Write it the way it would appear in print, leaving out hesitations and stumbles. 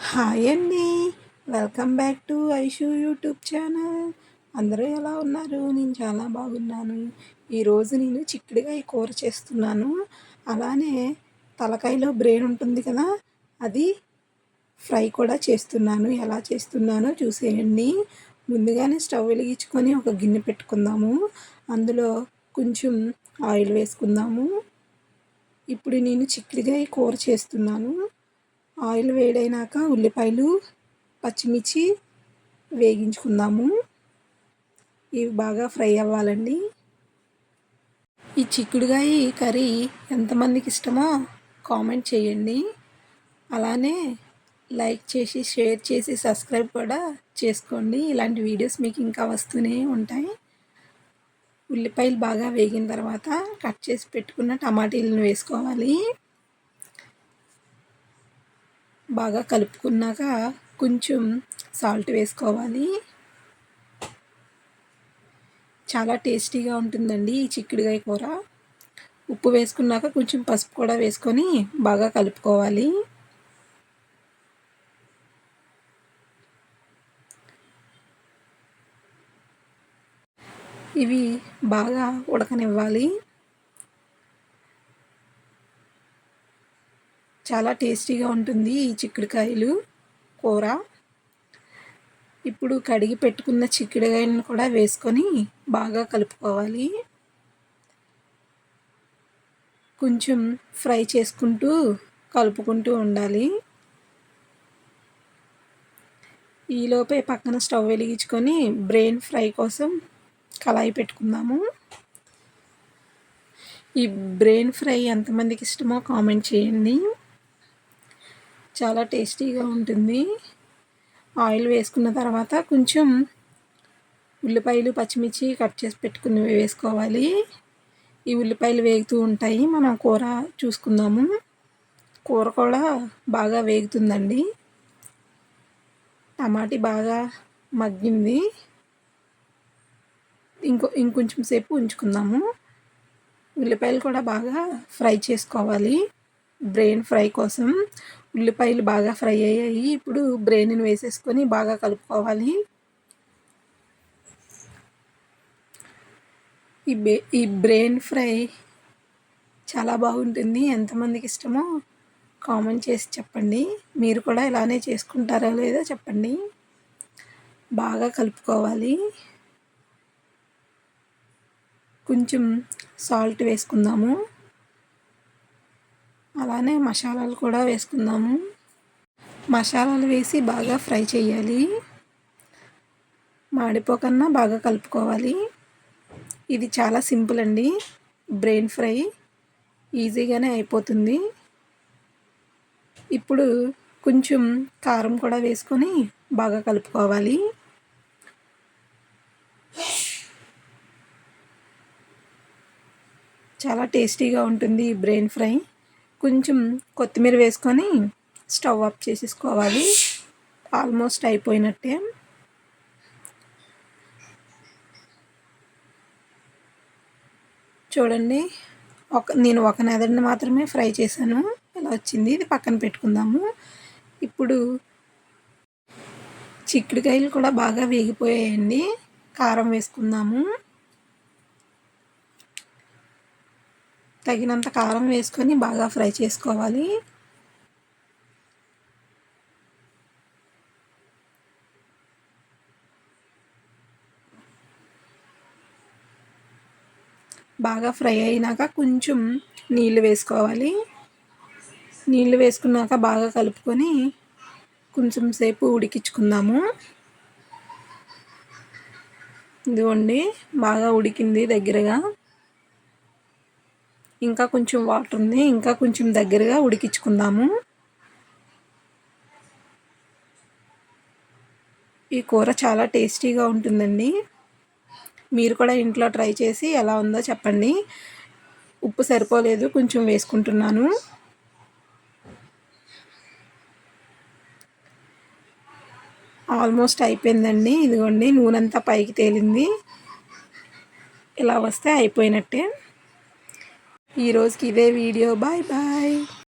Hi అండి. Welcome back to Aishu YouTube channel. అందరూ ఎలా ఉన్నారు? నేను చాలా బాగున్నాను. ఈరోజు నేను చిక్కుడుకాయ కూర చేస్తున్నాను. అలానే తలకాయలో బ్రెయిన్ ఉంటుంది కదా, అది ఫ్రై కూడా చేస్తున్నాను. ఎలా చేస్తున్నానో చూసేయండి. ముందుగానే స్టవ్ వెలిగించుకొని ఒక గిన్నె పెట్టుకుందాము. అందులో కొంచెం ఆయిల్ వేసుకుందాము. ఇప్పుడు నేను చిక్కుడుకాయ కూర చేస్తున్నాను. ఆయిల్ వేడైనాక ఉల్లిపాయలు, పచ్చిమిర్చి వేగించుకుందాము. ఇవి బాగా ఫ్రై అవ్వాలండి. ఈ చిక్కుడుకాయ కర్రీ ఎంతమందికి ఇష్టమో కామెంట్ చేయండి. అలానే లైక్ చేసి, షేర్ చేసి, సబ్స్క్రైబ్ కూడా చేసుకోండి. ఇలాంటి వీడియోస్ మీకు ఇంకా వస్తూనే ఉంటాయి. ఉల్లిపాయలు బాగా వేగిన తర్వాత కట్ చేసి పెట్టుకున్న టమాటీలను వేసుకోవాలి. బాగా కలుపుకున్నాక కొంచెం సాల్ట్ వేసుకోవాలి. చాలా టేస్టీగా ఉంటుందండి ఈ చిక్కుడుకాయ కూర. ఉప్పు వేసుకున్నాక కొంచెం పసుపు కూడా వేసుకొని బాగా కలుపుకోవాలి. ఇవి బాగా ఉడకనివ్వాలి. చాలా టేస్టీగా ఉంటుంది ఈ చిక్కుడుకాయలు కూర. ఇప్పుడు కడిగి పెట్టుకున్న చిక్కుడుకాయలను కూడా వేసుకొని బాగా కలుపుకోవాలి. కొంచెం ఫ్రై చేసుకుంటూ కలుపుకుంటూ ఉండాలి. ఈలోపే పక్కన స్టవ్ వెలిగించుకొని బ్రెయిన్ ఫ్రై కోసం కళాయి పెట్టుకుందాము. ఈ బ్రెయిన్ ఫ్రై ఎంతమందికి ఇష్టమో కామెంట్ చేయండి. చాలా టేస్టీగా ఉంటుంది. ఆయిల్ వేసుకున్న తర్వాత కొంచెం ఉల్లిపాయలు, పచ్చిమిర్చి కట్ చేసి పెట్టుకున్నవి వేసుకోవాలి. ఈ ఉల్లిపాయలు వేగుతూ ఉంటాయి. మనం కూర చూసుకుందాము. కూర కూడా బాగా వేగుతుందండి. టమాటీ బాగా మగ్గింది. ఇంకొంచెం సేపు ఉంచుకుందాము. ఉల్లిపాయలు కూడా బాగా ఫ్రై చేసుకోవాలి. బ్రెయిన్ ఫ్రై కోసం ఉల్లిపాయలు బాగా ఫ్రై అయ్యాయి. ఇప్పుడు బ్రెయిన్ని వేసేసుకొని బాగా కలుపుకోవాలి. ఈ బ్రెయిన్ ఫ్రై చాలా బాగుంటుంది. ఎంతమందికి ఇష్టమో కామెంట్ చేసి చెప్పండి. మీరు కూడా ఇలానే చేసుకుంటారో లేదో చెప్పండి. బాగా కలుపుకోవాలి. కొంచెం సాల్ట్ వేసుకుందాము. అలానే మసాలాలు కూడా వేసుకుందాము. మసాలాలు వేసి బాగా ఫ్రై చేయాలి. మాడిపోకన్నా బాగా కలుపుకోవాలి. ఇది చాలా సింపుల్ అండి. బ్రెయిన్ ఫ్రై ఈజీగానే అయిపోతుంది. ఇప్పుడు కొంచెం కారం కూడా వేసుకొని బాగా కలుపుకోవాలి. చాలా టేస్టీగా ఉంటుంది ఈ బ్రెయిన్ ఫ్రై. కొంచెం కొత్తిమీర వేసుకొని స్టవ్ ఆఫ్ చేసేసుకోవాలి. ఆల్మోస్ట్ అయిపోయినట్టే. చూడండి, నేను ఒక నెదడిని మాత్రమే ఫ్రై చేశాను. ఇలా వచ్చింది. ఇది పక్కన పెట్టుకుందాము. ఇప్పుడు చిక్కుడుకాయలు కూడా బాగా వేగిపోయాయండి. కారం వేసుకుందాము. తగినంత కారం వేసుకొని బాగా ఫ్రై చేసుకోవాలి. బాగా ఫ్రై అయినాక కొంచెం నీళ్ళు వేసుకోవాలి. నీళ్ళు వేసుకున్నాక బాగా కలుపుకొని కొంచెం సేపు ఉడికించుకుందాము. ఇదిగోండి, బాగా ఉడికింది దగ్గరగా. ఇంకా కొంచెం వాటర్ ఉంది. ఇంకా కొంచెం దగ్గరగా ఉడికించుకుందాము. ఈ కూర చాలా టేస్టీగా ఉంటుందండి. మీరు కూడా ఇంట్లో ట్రై చేసి ఎలా ఉందో చెప్పండి. ఉప్పు సరిపోలేదు, కొంచెం వేసుకుంటున్నాను. ఆల్మోస్ట్ అయిపోయిందండి. ఇదిగోండి, నూనె అంతా పైకి తేలింది. ఇలా వస్తే అయిపోయినట్టే. ఈరోజుకి ఇదే వీడియో. Bye bye.